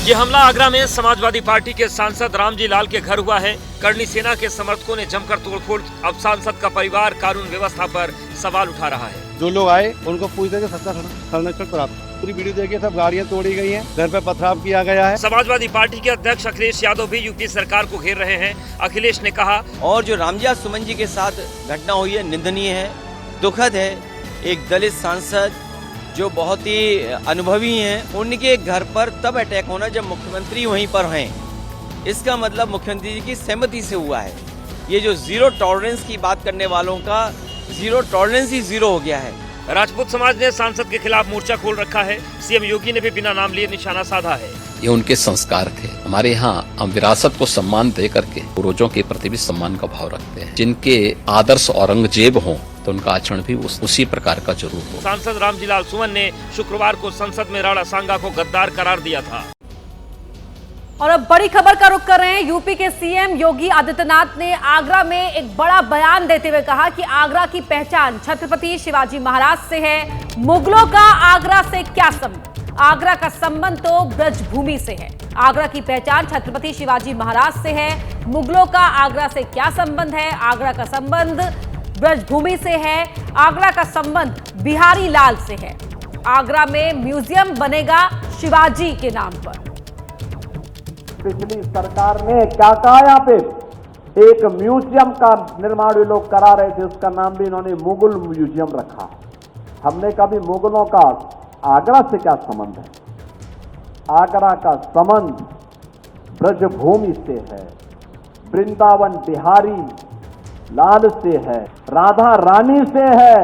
ये हमला आगरा में समाजवादी पार्टी के सांसद रामजी लाल के घर हुआ है। करनी सेना के समर्थकों ने जमकर तोड़फोड़। अब सांसद का परिवार कानून व्यवस्था पर सवाल उठा रहा है। जो लोग आए उनको पूछते थे सत्ता संरक्षण प्राप्त। पूरी वीडियो देखिए, सब गाड़ियां तोड़ी गई हैं, घर पे पथराव किया गया है। समाजवादी पार्टी के अध्यक्ष अखिलेश यादव भी यूपी सरकार को घेर रहे हैं। अखिलेश ने कहा, और जो रामजिया सुमन जी के साथ घटना हुई है निंदनीय है, दुखद है। एक दलित सांसद जो बहुत ही अनुभवी हैं, उनके घर पर तब अटैक होना जब मुख्यमंत्री वहीं पर हैं। इसका मतलब मुख्यमंत्री जी की सहमति से हुआ है। ये जो जीरो टॉलरेंस की बात करने वालों का जीरो टॉलरेंस ही जीरो हो गया है। राजपूत समाज ने सांसद के खिलाफ मोर्चा खोल रखा है। सीएम योगी ने भी बिना नाम लिए निशाना साधा है। ये उनके संस्कार थे। हमारे यहाँ हम विरासत को सम्मान दे करके पूर्वजों के प्रति भी सम्मान का भाव रखते हैं। जिनके आदर्श औरंगजेब हों तो उनका आचरण भी उसी प्रकार का जरूर हो। सांसद रामजी लाल सुमन ने शुक्रवार को संसद में राणा सांगा को गद्दार करार दिया था। और अब बड़ी खबर का रुख कर रहे हैं। यूपी के सीएम योगी आदित्यनाथ ने आगरा में एक बड़ा बयान देते हुए कहा कि आगरा की पहचान छत्रपति शिवाजी महाराज से है। मुगलों का आगरा से क्या संबंध? आगरा का संबंध तो ब्रजभूमि से है। आगरा की पहचान छत्रपति शिवाजी महाराज से है। मुगलों का आगरा से क्या संबंध है? आगरा का संबंध ब्रजभूमि से है। आगरा का संबंध बिहारी लाल से है। आगरा में म्यूजियम बनेगा शिवाजी के नाम पर। पिछली सरकार ने क्या कहा, यहाँ पे एक म्यूजियम का निर्माण ये लोग करा रहे थे, उसका नाम भी इन्होंने मुगल म्यूजियम रखा। हमने कभी मुगलों का आगरा से क्या संबंध है? आगरा का संबंध ब्रजभूमि से है, वृंदावन बिहारी लाल से है, राधा रानी से है।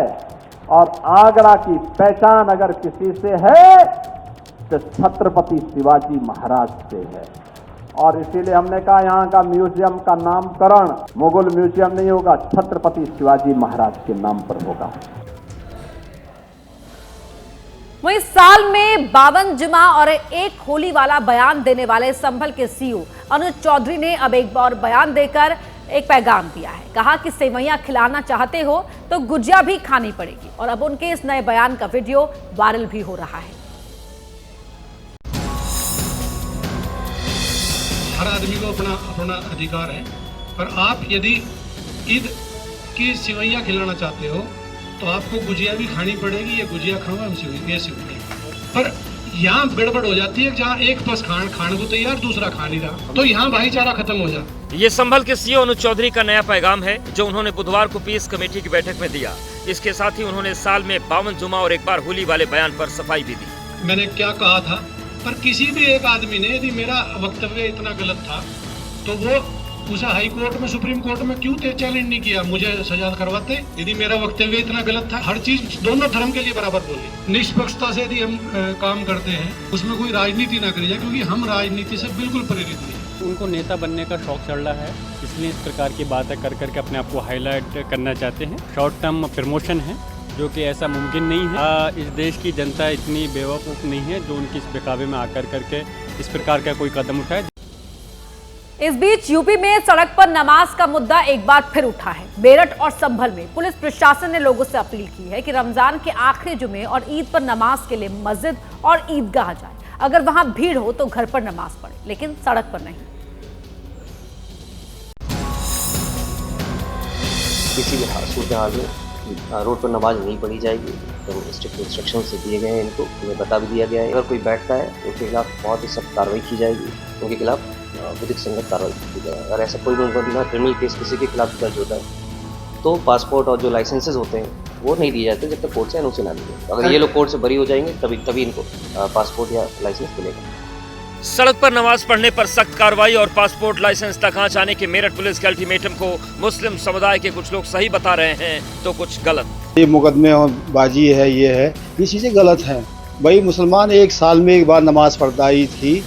और आगरा की पहचान अगर किसी से है तो छत्रपति शिवाजी महाराज से है। और इसीलिए हमने कहा यहाँ का म्यूजियम का नामकरण मुगल म्यूजियम नहीं होगा, छत्रपति शिवाजी महाराज के नाम पर होगा। वहीं साल में 52 जुमा और एक होली वाला बयान देने वाले संभल के सीईओ अनुज चौधरी ने अब एक और बयान देकर एक पैगाम दिया है। कहा कि सेवैयां खिलाना चाहते हो तो गुजिया भी खानी पड़ेगी। और अब उनके इस नए बयान का वीडियो वायरल भी हो रहा है। हर आदमी को अपना अधिकार है, पर आप यदि ईद की सेवैयां खिलाना चाहते हो तो आपको गुजिया भी खानी पड़ेगी। ये गुजिया खाऊंगा ये सेवैयां। पर यहाँ गड़बड़ हो जाती है, जहाँ एक बस खाने को तैयार, दूसरा खा नहीं रहा, तो यहाँ भाईचारा खत्म हो जाता। ये संभल के सीईओ अनुज चौधरी का नया पैगाम है जो उन्होंने बुधवार को पीस कमेटी की बैठक में दिया। इसके साथ ही उन्होंने साल में 52 जुमा और एक बार होली वाले बयान पर सफाई भी दी। मैंने क्या कहा था, पर किसी भी एक आदमी ने यदि मेरा वक्तव्य इतना गलत था तो वो उसे हाई कोर्ट में, सुप्रीम कोर्ट में क्यों चैलेंज नहीं किया, मुझे सजा करवाते। यदि मेरा वक्तव्य इतना गलत था, हर चीज दोनों धर्म के लिए बराबर बोली। निष्पक्षता से यदि हम काम करते हैं, उसमें कोई राजनीति ना करी जाए, क्योंकि हम राजनीति से बिल्कुल प्रेरित नहीं। उनको नेता बनने का शौक चढ़ रहा है, इसलिए इस प्रकार की बातें कर करके अपने आप को हाईलाइट करना चाहते हैं। शॉर्ट टर्म प्रमोशन है, जो कि ऐसा मुमकिन नहीं है। इस देश की जनता इतनी बेवकूफ़ नहीं है जो उनकी इस बहकावे में आकर करके इस प्रकार का कोई कदम उठाए। इस बीच यूपी में सड़क पर नमाज का मुद्दा एक बार फिर उठा है। मेरठ और संभल में पुलिस प्रशासन ने लोगों से अपील की है कि रमजान के आखिरी जुमे और ईद पर नमाज के लिए मस्जिद और ईदगाह जाए। अगर वहां भीड़ हो तो घर पर नमाज पढ़े, लेकिन सड़क पर नहीं। किसी भी सूरत हाल में रोड पर नमाज नहीं पढ़ी जाएगी, तो स्ट्रिक्ट इंस्ट्रक्शन से दिए गए हैं। इनको बता भी दिया गया है, अगर कोई बैठता है तो उसके खिलाफ बहुत ही सख्त कार्रवाई की जाएगी। उनके खिलाफ विधिक संगत कार्रवाई की जाएगी। अगर ऐसा कोई भी क्रिमिनल केस किसी के खिलाफ दर्ज होता है तो पासपोर्ट और जो लाइसेंसेज होते हैं वो नहीं दिए जाते जब तक कोर्ट से एनओसी ना मिले। अगर ये लोग कोर्ट से बरी हो जाएंगे तभी इनको पासपोर्ट या लाइसेंस मिलेगा। सड़क पर नमाज पढ़ने पर सख्त कार्रवाई और पासपोर्ट लाइसेंस तक आंच आने के मेरठ पुलिस के अल्टीमेटम को मुस्लिम समुदाय के कुछ लोग सही बता रहे हैं तो कुछ गलत। ये मुकदमे और बाजी है, ये चीजें गलत हैं। भाई मुसलमान एक साल में एक बार नमाज पढ़ता ही थी।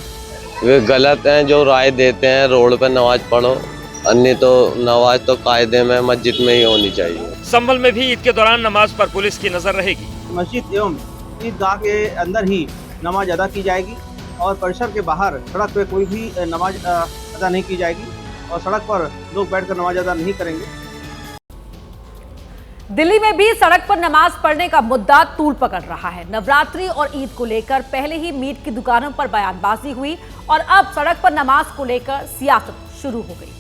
वे गलत हैं जो राय देते हैं रोड पर नमाज पढ़ो, अन्य तो नमाज तो कायदे में मस्जिद में ही होनी चाहिए। संभल में भी ईद के दौरान नमाज पर पुलिस की नजर रहेगी। मस्जिद एवं ईदगाह के अंदर ही नमाज अदा की जाएगी और परिसर के बाहर सड़क पे कोई भी नमाज अदा नहीं की जाएगी और सड़क पर लोग बैठकर नमाज अदा नहीं करेंगे। दिल्ली में भी सड़क पर नमाज पढ़ने का मुद्दा तूल पकड़ रहा है। नवरात्रि और ईद को लेकर पहले ही मीट की दुकानों पर बयानबाजी हुई और अब सड़क पर नमाज को लेकर सियासत शुरू हो गई है।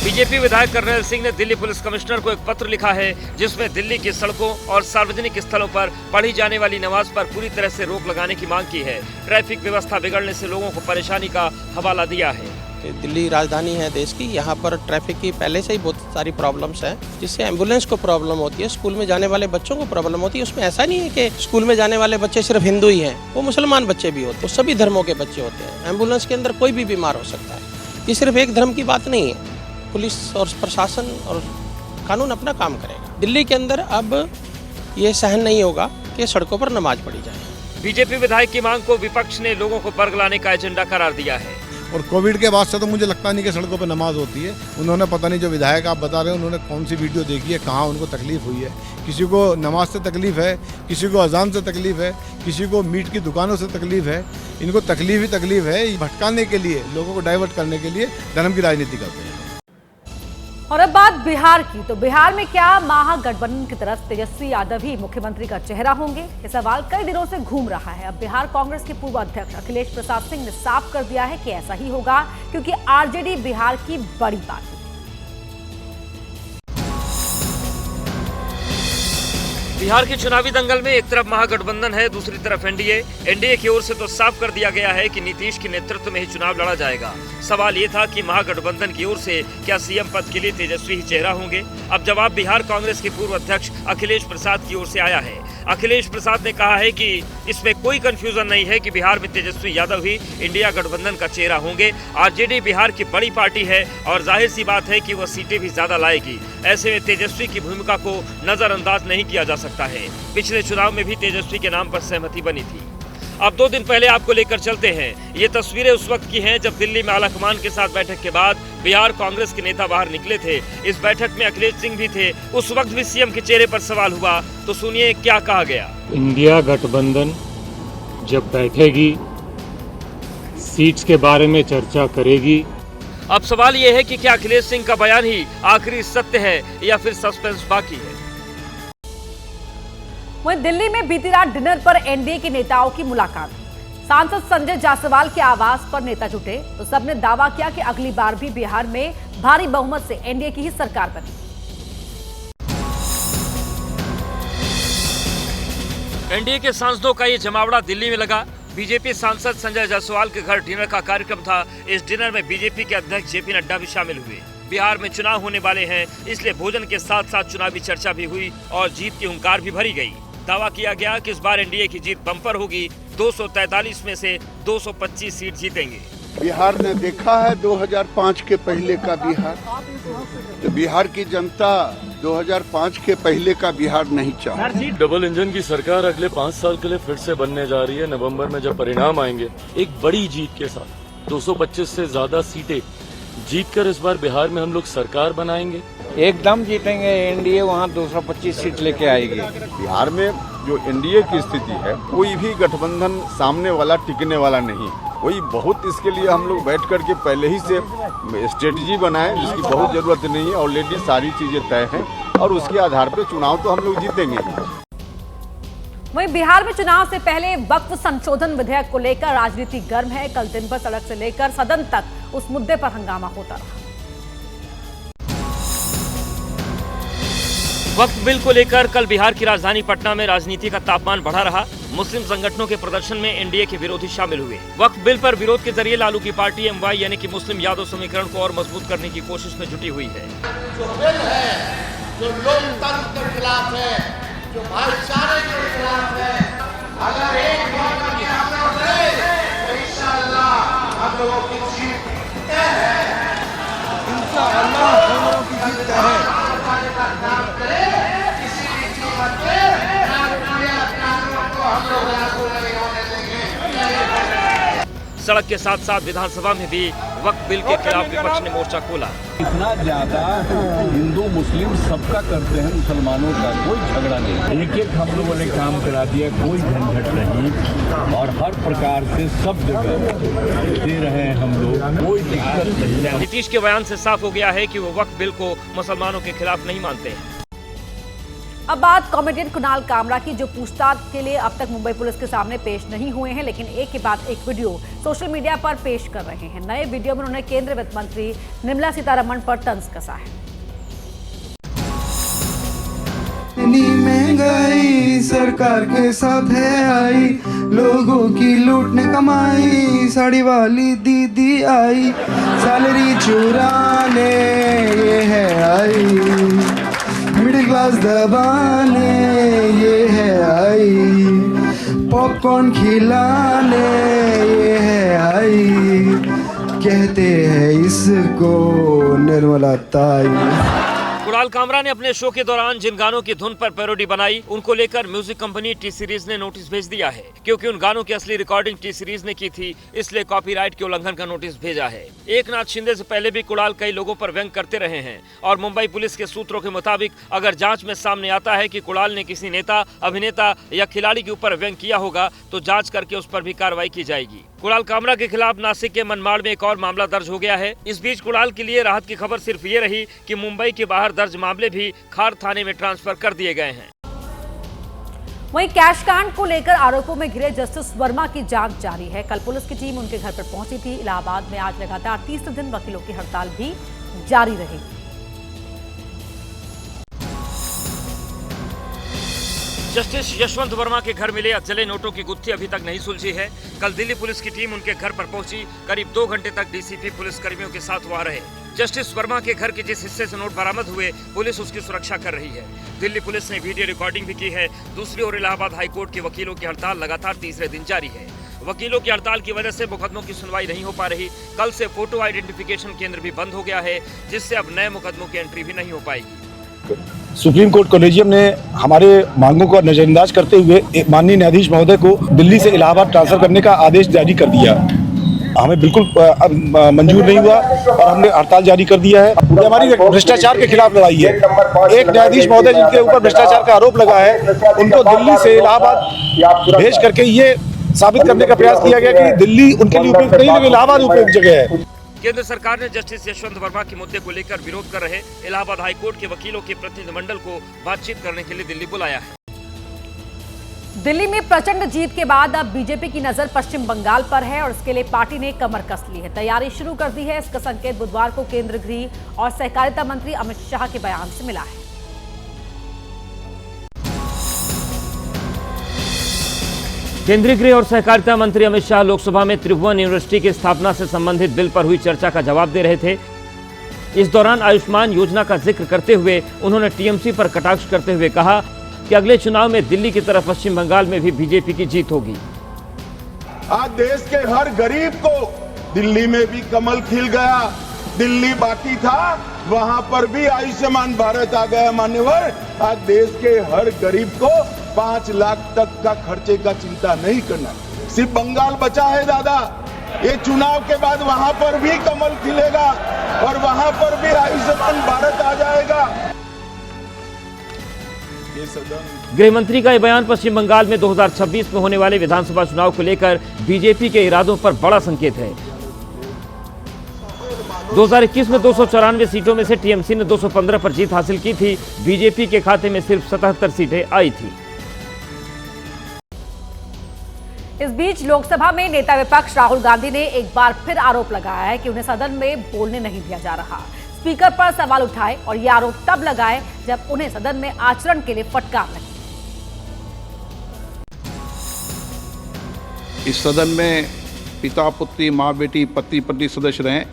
बीजेपी विधायक कर्नल सिंह ने दिल्ली पुलिस कमिश्नर को एक पत्र लिखा है जिसमें दिल्ली की सड़कों और सार्वजनिक स्थलों पर पढ़ी जाने वाली नमाज पर पूरी तरह से रोक लगाने की मांग की है। ट्रैफिक व्यवस्था बिगड़ने से लोगों को परेशानी का हवाला दिया है। दिल्ली राजधानी है देश की, यहाँ पर ट्रैफिक की पहले से ही बहुत सारी प्रॉब्लम्स हैं, जिससे एम्बुलेंस को प्रॉब्लम होती है, स्कूल में जाने वाले बच्चों को प्रॉब्लम होती है। उसमें ऐसा नहीं है कि स्कूल में जाने वाले बच्चे सिर्फ हिंदू ही हैं, वो मुसलमान बच्चे भी होते हैं, सभी धर्मों के बच्चे होते हैं। एम्बुलेंस के अंदर कोई भी बीमार हो सकता है। ये सिर्फ एक धर्म की बात नहीं है। पुलिस और प्रशासन और कानून अपना काम करेगा। दिल्ली के अंदर अब ये सहन नहीं होगा कि सड़कों पर नमाज पढ़ी जाए। बीजेपी विधायक की मांग को विपक्ष ने लोगों को बरगलाने का एजेंडा करार दिया है। और कोविड के बाद से तो मुझे लगता नहीं कि सड़कों पर नमाज होती है। उन्होंने पता नहीं, जो विधायक आप बता रहे हैं, उन्होंने कौन सी वीडियो देखी है, कहाँ उनको तकलीफ हुई है। किसी को नमाज से तकलीफ है, किसी को अजान से तकलीफ है, किसी को मीट की दुकानों से तकलीफ है। इनको तकलीफ ही तकलीफ है। भटकाने के लिए, लोगों को डाइवर्ट करने के लिए धर्म की राजनीति करते हैं। और अब बात बिहार की, तो बिहार में क्या महागठबंधन की तरफ तेजस्वी यादव ही मुख्यमंत्री का चेहरा होंगे? ये सवाल कई दिनों से घूम रहा है। अब बिहार कांग्रेस के पूर्व अध्यक्ष अखिलेश प्रसाद सिंह ने साफ कर दिया है कि ऐसा ही होगा, क्योंकि आरजेडी बिहार की बड़ी पार्टी। बिहार के चुनावी दंगल में एक तरफ महागठबंधन है, दूसरी तरफ एनडीए। एनडीए की ओर से तो साफ कर दिया गया है कि नीतीश के नेतृत्व में ही चुनाव लड़ा जाएगा। सवाल ये था कि महागठबंधन की ओर से क्या सीएम पद के लिए तेजस्वी ही चेहरा होंगे? अब जवाब बिहार कांग्रेस के पूर्व अध्यक्ष अखिलेश प्रसाद की ओर से आया है। अखिलेश प्रसाद ने कहा है कि इसमें कोई कंफ्यूजन नहीं है कि बिहार में तेजस्वी यादव ही इंडिया गठबंधन का चेहरा होंगे। आरजेडी बिहार की बड़ी पार्टी है और जाहिर सी बात है कि वह सीटें भी ज्यादा लाएगी। ऐसे में तेजस्वी की भूमिका को नजरअंदाज नहीं किया जा सकता है। पिछले चुनाव में भी तेजस्वी के नाम पर सहमति बनी थी। अब 2 दिन पहले आपको लेकर चलते हैं। ये तस्वीरें उस वक्त की हैं जब दिल्ली में आलाकमान के साथ बैठक के बाद बिहार कांग्रेस के नेता बाहर निकले थे। इस बैठक में अखिलेश सिंह भी थे। उस वक्त भी सीएम के चेहरे पर सवाल हुआ, तो सुनिए क्या कहा गया। इंडिया गठबंधन जब बैठेगी, सीट्स के बारे में चर्चा करेगी। अब सवाल ये है कि क्या अखिलेश सिंह का बयान ही आखिरी सत्य है या फिर सस्पेंस बाकी है? वहीं दिल्ली में बीती रात डिनर पर एनडीए के नेताओं की मुलाकात। सांसद संजय जायसवाल के आवास पर नेता जुटे तो सबने दावा किया कि अगली बार भी बिहार में भारी बहुमत से एनडीए की ही सरकार बनी। एनडीए के सांसदों का ये जमावड़ा दिल्ली में लगा। बीजेपी सांसद संजय जायसवाल के घर डिनर का कार्यक्रम था। इस डिनर में बीजेपी के अध्यक्ष जेपी नड्डा भी शामिल हुए। बिहार में चुनाव होने वाले हैं, इसलिए भोजन के साथ साथ चुनावी चर्चा भी हुई और जीत की हुंकार भी भरी गई। दावा किया गया कि इस बार एनडीए की जीत बम्पर होगी। 243 में से 225 सीट जीतेंगे। बिहार ने देखा है 2005 के पहले का बिहार, तो बिहार की जनता 2005 के पहले का बिहार नहीं चाहती। डबल इंजन की सरकार अगले 5 साल के लिए फिर से बनने जा रही है। नवंबर में जब परिणाम आएंगे एक बड़ी जीत के साथ 225 से ज्यादा सीटें जीतकर इस बार बिहार में हम लोग सरकार बनाएंगे। एकदम जीतेंगे। एनडीए वहाँ 225 सीट लेके आएगी। बिहार में जो एनडीए की स्थिति है, कोई भी गठबंधन सामने वाला टिकने वाला नहीं। वही बहुत इसके लिए हम लोग बैठ कर के पहले ही से स्ट्रेटजी बनाए, जिसकी बहुत जरूरत नहीं है। ऑलरेडी सारी चीजें तय हैं और उसके आधार पर चुनाव तो हम लोग जीतेंगे। वहीं बिहार में चुनाव से पहले वक्फ संशोधन विधेयक को लेकर राजनीति गर्म है। कल दिन भर सड़क से लेकर सदन तक उस मुद्दे पर हंगामा होता रहा। वक्फ बिल को लेकर कल बिहार की राजधानी पटना में राजनीति का तापमान बढ़ा रहा। मुस्लिम संगठनों के प्रदर्शन में एनडीए के विरोधी शामिल हुए। वक्फ बिल पर विरोध के जरिए लालू की पार्टी एमवाई यानी कि मुस्लिम यादव समीकरण को और मजबूत करने की कोशिश में जुटी हुई है। जो बिल है, जो लोकतंत्र के खिलाफ है, जो भाईचारे के खिलाफ है, अगर एक बार तो इंशाअल्लाह हम लोगों की जीत तय है। इंशाअल्लाह हम लोगों की जीत तय है। किसी भी कीमत पे हम लोग लागू नहीं होने देंगे। सड़क के साथ साथ विधानसभा में भी वक्फ बिल के खिलाफ विपक्ष ने मोर्चा खोला। इतना ज्यादा हिंदू मुस्लिम सबका करते हैं, मुसलमानों का कोई झगड़ा नहीं, एक एक हम लोगों ने काम करा दिया, कोई झंझट नहीं और हर प्रकार से सब जगह दे रहे हैं हम लोग, कोई दिक्कत नहीं। नीतीश के बयान से साफ हो गया है कि वो वक्फ बिल को मुसलमानों के खिलाफ नहीं मानते हैं। अब बात कॉमेडियन कुणाल कामरा की, जो पूछताछ के लिए अब तक मुंबई पुलिस के सामने पेश नहीं हुए हैं, लेकिन एक के बाद एक वीडियो सोशल मीडिया पर पेश कर रहे हैं। नए वीडियो में उन्होंने केंद्रीय वित्त मंत्री निर्मला सीतारमण पर तंज कसा है। महंगाई सरकार के साथ है आई, लोगों की लूटने कमाई, साड़ी वाली दीदी आई, सैलरी चुराने ये है आई, मिडिल क्लास दबाने ये है आई, पॉपकॉर्न खिलाने ये है आई, कहते हैं इसको निर्मला ताई। कुणाल कामरा ने अपने शो के दौरान जिन गानों की धुन पर पैरोडी बनाई, उनको लेकर म्यूजिक कंपनी टी सीरीज ने नोटिस भेज दिया है। क्योंकि उन गानों की असली रिकॉर्डिंग टी सीरीज ने की थी, इसलिए कॉपीराइट के उल्लंघन का नोटिस भेजा है। एकनाथ शिंदे से पहले भी कुणाल कई लोगों पर व्यंग करते रहे हैं और मुंबई पुलिस के सूत्रों के मुताबिक अगर जांच में सामने आता है कि कुणाल ने किसी नेता, अभिनेता या खिलाड़ी के ऊपर व्यंग किया होगा तो जांच करके उस पर भी कार्रवाई की जाएगी। कुणाल कामरा के खिलाफ नासिक के मनमाड़ में एक और मामला दर्ज हो गया है। इस बीच कुणाल के लिए राहत की खबर सिर्फ ये रही कि मुंबई के बाहर दर्ज मामले भी खार थाने में ट्रांसफर कर दिए गए हैं। वहीं कैश कांड को लेकर आरोपों में घिरे जस्टिस वर्मा की जांच जारी है। कल पुलिस की टीम उनके घर पर पहुंची थी। इलाहाबाद में आज लगातार 30 दिन वकीलों की हड़ताल भी जारी रहेगी। जस्टिस यशवंत वर्मा के घर मिले जले नोटों की गुत्थी अभी तक नहीं सुलझी है। कल दिल्ली पुलिस की टीम उनके घर पर पहुंची। करीब 2 घंटे तक डीसीपी पुलिस कर्मियों के साथ वहां रहे। जस्टिस वर्मा के घर के जिस हिस्से से नोट बरामद हुए, पुलिस उसकी सुरक्षा कर रही है। दिल्ली पुलिस ने वीडियो रिकॉर्डिंग भी की है। दूसरी ओर इलाहाबाद हाईकोर्ट के वकीलों की हड़ताल लगातार तीसरे दिन जारी है। वकीलों की हड़ताल की वजह से मुकदमों की सुनवाई नहीं हो पा रही। कल से फोटो आइडेंटिफिकेशन केंद्र भी बंद हो गया है, जिससे अब नए मुकदमों की एंट्री भी नहीं हो पाएगी। सुप्रीम कोर्ट कॉलेजियम ने हमारे मांगों को नजरअंदाज करते हुए माननीय न्यायाधीश महोदय को दिल्ली से इलाहाबाद ट्रांसफर करने का आदेश जारी कर दिया। हमें बिल्कुल मंजूर नहीं हुआ और हमने हड़ताल जारी कर दिया है। ये हमारी भ्रष्टाचार के खिलाफ लड़ाई है। एक न्यायाधीश महोदय जिनके ऊपर भ्रष्टाचार का आरोप लगा है, उनको दिल्ली से इलाहाबाद भेज करके ये साबित करने का प्रयास किया गया कि दिल्ली उनके लिए उपयुक्त नहीं, लेकिन इलाहाबाद उपयुक्त जगह है। केंद्र सरकार ने जस्टिस यशवंत वर्मा के मुद्दे को लेकर विरोध कर रहे इलाहाबाद हाईकोर्ट के वकीलों के प्रतिनिधिमंडल को बातचीत करने के लिए दिल्ली बुलाया है। दिल्ली में प्रचंड जीत के बाद अब बीजेपी की नजर पश्चिम बंगाल पर है और इसके लिए पार्टी ने कमर कस ली है, तैयारी शुरू कर दी है। इसका संकेत बुधवार को केंद्रीय गृह और सहकारिता मंत्री अमित शाह के बयान से मिला है। केंद्रीय गृह और सहकारिता मंत्री अमित शाह लोकसभा में त्रिभुवन यूनिवर्सिटी की स्थापना से संबंधित बिल पर हुई चर्चा का जवाब दे रहे थे। इस दौरान आयुष्मान योजना का जिक्र करते हुए उन्होंने टीएमसी पर कटाक्ष करते हुए कहा कि अगले चुनाव में दिल्ली की तरह पश्चिम बंगाल में भी बीजेपी की जीत होगी। आज देश के हर गरीब को दिल्ली में भी कमल खिल गया। दिल्ली बाकी था, वहां पर भी आयुष्मान भारत आ गया। मान्यवर, आज देश के हर गरीब को 5 लाख तक का खर्चे का चिंता नहीं करना। सिर्फ बंगाल बचा है दादा। ये चुनाव के बाद वहां पर भी कमल खिलेगा और वहां पर भी आयुष्मान भारत आ जाएगा। गृह मंत्री का यह बयान पश्चिम बंगाल में 2026 में होने वाले विधानसभा चुनाव को लेकर बीजेपी के इरादों पर बड़ा संकेत है। 2021 में 294 सीटों में से टीएमसी ने 215 पर जीत हासिल की थी। बीजेपी के खाते में सिर्फ 77 सीटें आई थी। इस बीच लोकसभा में नेता विपक्ष राहुल गांधी ने एक बार फिर आरोप लगाया है कि उन्हें सदन में बोलने नहीं दिया जा रहा। स्पीकर पर सवाल उठाए और ये आरोप तब लगाए जब उन्हें सदन में आचरण के लिए फटकार लगी। इस सदन में पिता पुत्री, माँ बेटी, पति पत्नी सदस्य रहें।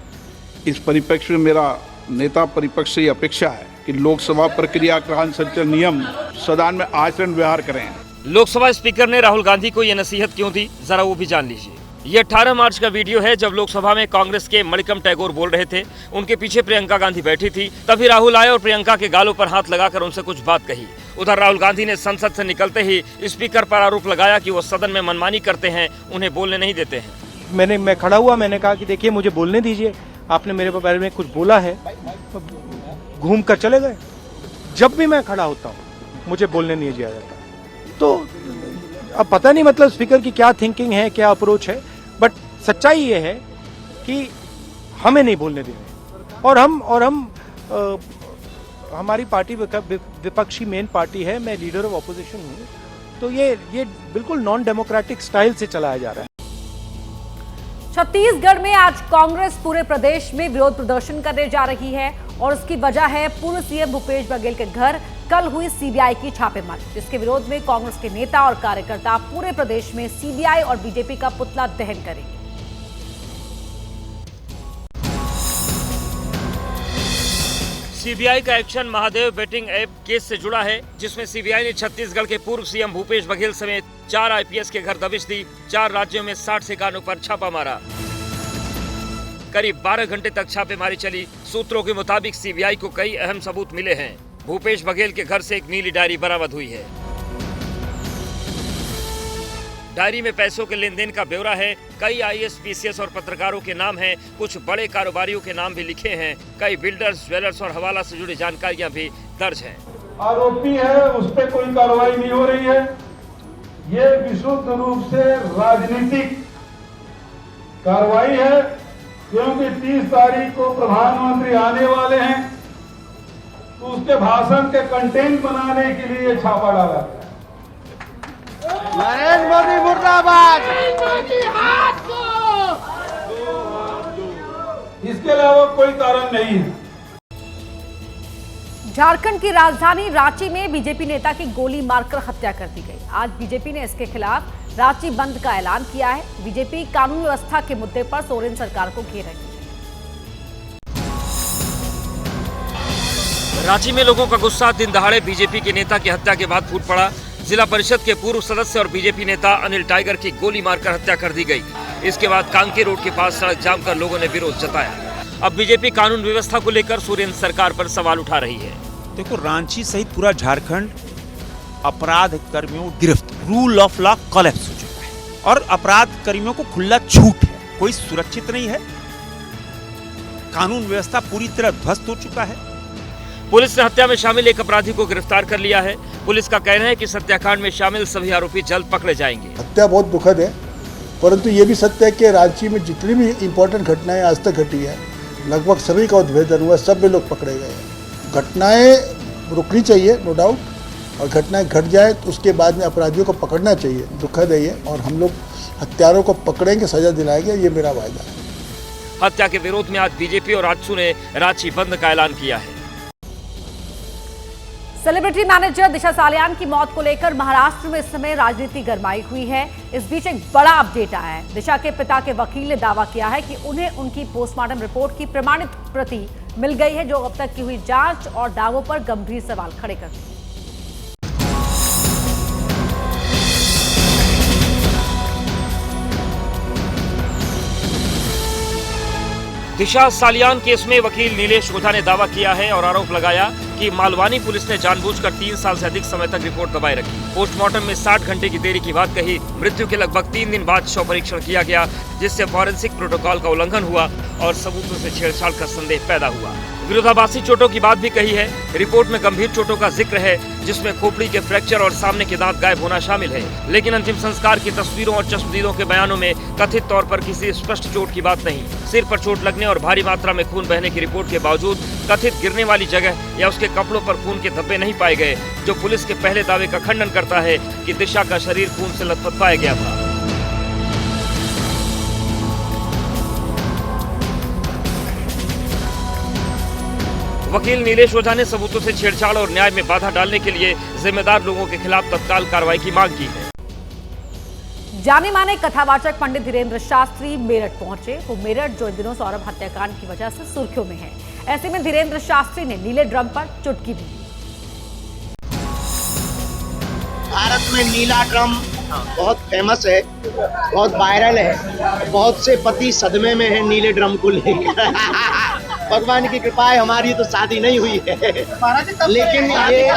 इस परिप्रेक्ष्य में मेरा नेता परिपक्ष से अपेक्षा है कि लोकसभा प्रक्रिया का संचालन नियम सदन में आचरण व्यवहार करें। लोकसभा स्पीकर ने राहुल गांधी को यह नसीहत क्यों दी, जरा वो भी जान लीजिए। ये 18 मार्च का वीडियो है जब लोकसभा में कांग्रेस के मणिकम टैगोर बोल रहे थे। उनके पीछे प्रियंका गांधी बैठी थी। तभी राहुल आए और प्रियंका के गालों पर हाथ लगाकर उनसे कुछ बात कही। उधर राहुल गांधी ने संसद से निकलते ही स्पीकर पर आरोप लगाया कि वो सदन में मनमानी करते हैं, उन्हें बोलने नहीं देते हैं। मैं खड़ा हुआ, मैंने कहा कि देखिए मुझे बोलने दीजिए, आपने मेरे बारे में कुछ बोला है, घूम कर चले गए। जब भी मैं खड़ा होता हूँ मुझे बोलने नहीं दिया जाता। तो अब पता नहीं मतलब स्पीकर की क्या थिंकिंग है, क्या अप्रोच है, बट सच्चाई ये है कि हमें नहीं बोलने देंगे। और हम हमारी पार्टी विपक्षी मेन पार्टी है, मैं लीडर ऑफ ऑपोजिशन हूँ, तो ये बिल्कुल नॉन डेमोक्रेटिक स्टाइल से चलाया जा रहा है। छत्तीसगढ़ में आज कांग्रेस पूरे प्रदेश में विरोध प्रदर्शन करने जा रही है और उसकी वजह है पूर्व सीएम भूपेश बघेल के घर कल हुई सीबीआई की छापेमारी, जिसके विरोध में कांग्रेस के नेता और कार्यकर्ता पूरे प्रदेश में सीबीआई और बीजेपी का पुतला दहन करेंगे। सीबीआई का action Mahadev betting app case से जुड़ा है, जिसमें सीबीआई ने छत्तीसगढ़ के पूर्व सीएम भूपेश बघेल समेत 4 आईपीएस के घर दबिश दी। 4 राज्यों में 60 ठिकानों पर छापा मारा। करीब 12 घंटे तक छापेमारी चली। सूत्रों के मुताबिक सीबीआई को कई अहम सबूत मिले हैं। भूपेश बघेल के घर से एक नीली डायरी बरामद हुई है। डायरी में पैसों के लेन देन का ब्यौरा है। कई आईएएस, पीसीएस और पत्रकारों के नाम हैं। कुछ बड़े कारोबारियों के नाम भी लिखे हैं। कई बिल्डर्स, ज्वेलर्स और हवाला से जुड़ी जानकारियां भी दर्ज हैं। आरोपी है, उस पर कोई कार्रवाई नहीं हो रही है। ये विशुद्ध रूप से राजनीतिक कार्रवाई है, क्योंकि 30 तारीख को प्रधानमंत्री आने वाले हैं, तो उसके भाषण के कंटेंट बनाने के लिए छापा डाला गया। नरेंद्र मोदी मुर्दाबाद। इसके अलावा कोई कारण नहीं है। झारखंड की राजधानी रांची में बीजेपी नेता की गोली मारकर हत्या कर दी गई। आज बीजेपी ने इसके खिलाफ रांची बंद का ऐलान किया है। बीजेपी कानून व्यवस्था के मुद्दे पर सोरेन सरकार को घेर रही है। रांची में लोगों का गुस्सा दिन दहाड़े बीजेपी के नेता की हत्या के बाद फूट पड़ा। जिला परिषद के पूर्व सदस्य और बीजेपी नेता अनिल टाइगर की गोली मारकर हत्या कर दी गई। इसके बाद कांके रोड के पास सड़क जाम कर लोगों ने विरोध जताया। अब बीजेपी कानून व्यवस्था को लेकर सोरेन सरकार पर सवाल उठा रही है। देखो, रांची सहित पूरा झारखंड अपराध कर्मियों गिरफ्त, रूल ऑफ लॉ कोलैप्स हो चुका है और अपराध कर्मियों को खुला छूट है। कोई सुरक्षित नहीं है। कानून व्यवस्था पूरी तरह ध्वस्त हो चुका है। पुलिस ने हत्या में शामिल एक अपराधी को गिरफ्तार कर लिया है। पुलिस का कहना है कि हत्याकांड में शामिल सभी आरोपी जल्द पकड़े जाएंगे। हत्या बहुत दुखद है, परंतु ये भी सत्य है कि रांची में जितनी भी इम्पोर्टेंट घटनाएं आज तक घटी है, लगभग सभी का उद्भेदन हुआ, सब में लोग पकड़े गए हैं। घटनाएं रुकनी चाहिए, नो डाउट, और घटनाएं घट जाए तो उसके बाद में अपराधियों को पकड़ना चाहिए। दुखद है ये, और हम लोग हत्यारों को पकड़ेंगे, सजा दिलाएंगे, ये मेरा वायदा है। हत्या के विरोध में आज बीजेपी और आजसू ने रांची बंद का ऐलान किया है। सेलिब्रिटी मैनेजर दिशा सालियान की मौत को लेकर महाराष्ट्र में इस समय राजनीति गरमाई हुई है। इस बीच एक बड़ा अपडेट आया है। दिशा के पिता के वकील ने दावा किया है कि उन्हें उनकी पोस्टमार्टम रिपोर्ट की प्रमाणित प्रति मिल गई है, जो अब तक की हुई जांच और दावों पर गंभीर सवाल खड़े करती है। दिशा सालियान केस में वकील नीलेश ओझा ने दावा किया है और आरोप लगाया कि मालवानी पुलिस ने जानबूझकर 3 साल से अधिक समय तक रिपोर्ट दबाए रखी। पोस्टमार्टम में 60 घंटे की देरी की बात कही। मृत्यु के लगभग 3 दिन बाद शव परीक्षण किया गया, जिससे फॉरेंसिक प्रोटोकॉल का उल्लंघन हुआ और सबूतों से छेड़छाड़ का संदेह पैदा हुआ। विरोधाभासी चोटों की बात भी कही है। रिपोर्ट में गंभीर चोटों का जिक्र है, जिसमें खोपड़ी के फ्रैक्चर और सामने के दांत गायब होना शामिल है। लेकिन अंतिम संस्कार की तस्वीरों और चश्मदीदों के बयानों में कथित तौर पर किसी स्पष्ट चोट की बात नहीं। सिर पर चोट लगने और भारी मात्रा में खून बहने की रिपोर्ट के बावजूद कथित गिरने वाली जगह या उसके कपड़ों पर खून के धब्बे नहीं पाए गए, जो पुलिस के पहले दावे का खंडन करता है कि दिशा का शरीर खून से लथपथ पाया गया था। वकील नीलेश ओझा ने सबूतों से छेड़छाड़ और न्याय में बाधा डालने के लिए जिम्मेदार लोगों के खिलाफ तत्काल कार्रवाई की मांग की है। जाने माने कथावाचक पंडित धीरेन्द्र शास्त्री मेरठ पहुंचे। वो मेरठ जो इन दिनों सौरभ हत्याकांड की वजह से सुर्खियों में है। ऐसे में धीरेन्द्र शास्त्री ने नीले ड्रम पर चुटकी दी। भारत में नीला ड्रम बहुत फेमस है, बहुत वायरल है। बहुत से पति सदमे में है नीले ड्रम को लेकर। भगवान की कृपा है, हमारी तो शादी नहीं हुई है, लेकिन ये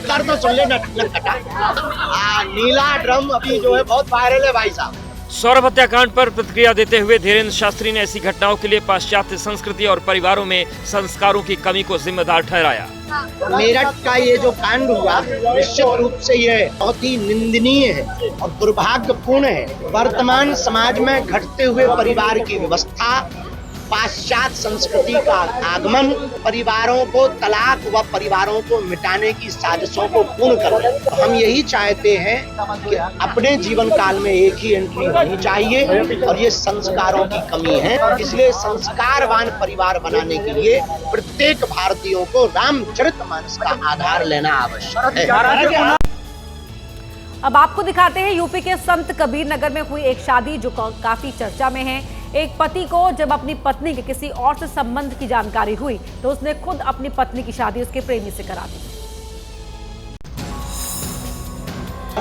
कर तो सुन लेना। नीला ड्रम अभी जो है बहुत वायरल है भाई साहब। सौरभ हत्याकांड पर प्रतिक्रिया देते हुए धीरेन्द्र शास्त्री ने ऐसी घटनाओं के लिए पाश्चात्य संस्कृति और परिवारों में संस्कारों की कमी को जिम्मेदार ठहराया। मेरठ का ये जो कांड हुआ निश्चित रूप से ये बहुत ही निंदनीय है और दुर्भाग्यपूर्ण है। वर्तमान समाज में घटते हुए परिवार की व्यवस्था, पाश्चात्य संस्कृति का आगमन, परिवारों को तलाक व परिवारों को मिटाने की साजिशों को पूर्ण कर हम यही चाहते हैं कि अपने जीवन काल में एक ही एंट्री होनी चाहिए और ये संस्कारों की कमी है। इसलिए संस्कारवान परिवार बनाने के लिए प्रत्येक भारतीयों को रामचरितमानस का आधार लेना आवश्यक है। अब आपको दिखाते हैं यूपी के संत कबीर नगर में हुई एक शादी जो काफी चर्चा में है। एक पति को जब अपनी पत्नी के किसी और से संबंध की जानकारी हुई तो उसने खुद अपनी पत्नी की शादी उसके प्रेमी से करा दी।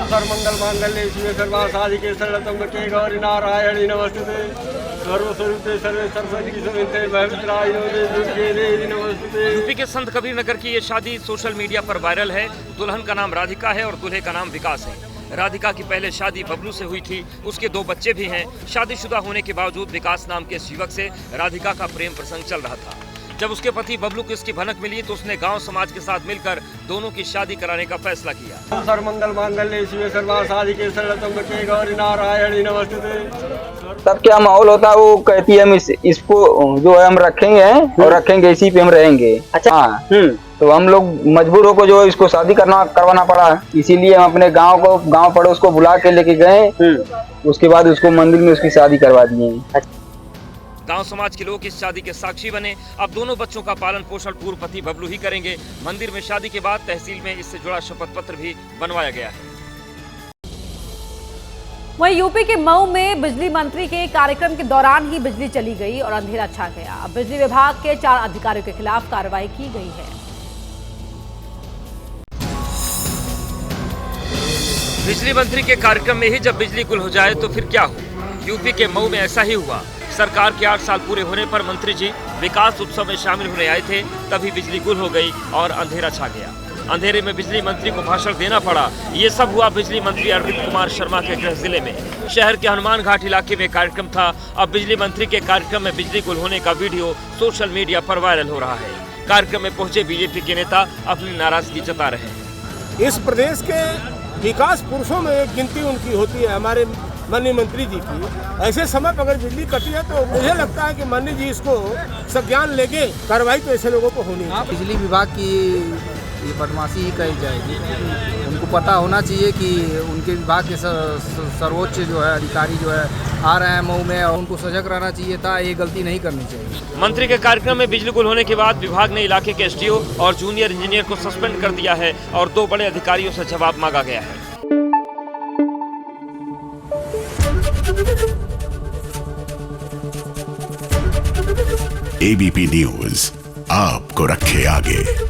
सर्वमंगल मांगल्ये शिवे सर्वासाधिके शरणं त्र्यंबके गौरी नारायणी नमस्तुते सर्वस्वरूपे सर्वे सरस्वती सविते पवित्राय दुर्गे देवी नमस्तुते। यूपी के संत कबीर नगर की ये शादी सोशल मीडिया पर वायरल है। दुल्हन का नाम राधिका है और दूल्हे का नाम विकास है। राधिका की पहले शादी बबलू से हुई थी, उसके 2 बच्चे भी हैं। शादीशुदा होने के बावजूद विकास नाम के इस युवक से राधिका का प्रेम प्रसंग चल रहा था। जब उसके पति बबलू को इसकी भनक मिली तो उसने गांव समाज के साथ मिलकर दोनों की शादी कराने का फैसला किया। सर्वमंगल मांगल्ये शिवे सर्वासाधिके शरणं त्र्यंबके गौरी नारायणी नमस्तुते। तब क्या माहौल होता है, वो कहती है हम इसको जो है हम रखेंगे और रखेंगे, इसी पे हम रहेंगे। अच्छा हाँ, तो हम लोग मजबूर होकर जो इसको शादी करवाना पड़ा, इसीलिए हम अपने गांव पड़ोस को बुला के लेके गए। उसके बाद उसको मंदिर में उसकी शादी करवा दिए। गांव समाज के लोग इस शादी के साक्षी बने। अब दोनों बच्चों का पालन पोषण पूर्व पति बबलू ही करेंगे। मंदिर में शादी के बाद तहसील में इससे जुड़ा शपथ पत्र भी बनवाया गया है। वहीं यूपी के मऊ में बिजली मंत्री के कार्यक्रम के दौरान ही बिजली चली गई और अंधेरा छा गया। अब बिजली विभाग के 4 अधिकारियों के खिलाफ कार्रवाई की गई है। बिजली मंत्री के कार्यक्रम में ही जब बिजली गुल हो जाए तो फिर क्या हो? यूपी के मऊ में ऐसा ही हुआ। सरकार के 8 साल पूरे होने पर मंत्री जी विकास उत्सव में शामिल होने आए थे, तभी बिजली गुल हो गई और अंधेरा छा गया। अंधेरे में बिजली मंत्री को भाषण देना पड़ा। ये सब हुआ बिजली मंत्री अरविंद कुमार शर्मा के गृह जिले में। शहर के हनुमान घाट इलाके में कार्यक्रम था। अब बिजली मंत्री के कार्यक्रम में बिजली गुल होने का वीडियो सोशल मीडिया पर वायरल हो रहा है। कार्यक्रम में पहुंचे बीजेपी के नेता अपनी नाराजगी जता रहे हैं। इस प्रदेश के विकास पुरुषों में गिनती उनकी होती है, हमारे माननीय मंत्री जी की। ऐसे समय पर अगर बिजली कटी है तो मुझे लगता है कि माननीय जी इसको संज्ञान लेके कार्रवाई तो ऐसे लोगों को होनी है। बिजली विभाग की ये बदमाशी ही कही जाएगी। उनको पता होना चाहिए कि उनके विभाग के सर्वोच्च जो है अधिकारी जो है आ रहे हैं मऊ में, और उनको सजग रहना चाहिए था, ये गलती नहीं करनी चाहिए। मंत्री के कार्यक्रम में बिजली गुल होने के बाद विभाग ने इलाके के एसडीओ और जूनियर इंजीनियर को सस्पेंड कर दिया है और 2 बड़े अधिकारियों से जवाब मांगा गया है। एबीपी न्यूज आपको रखे आगे।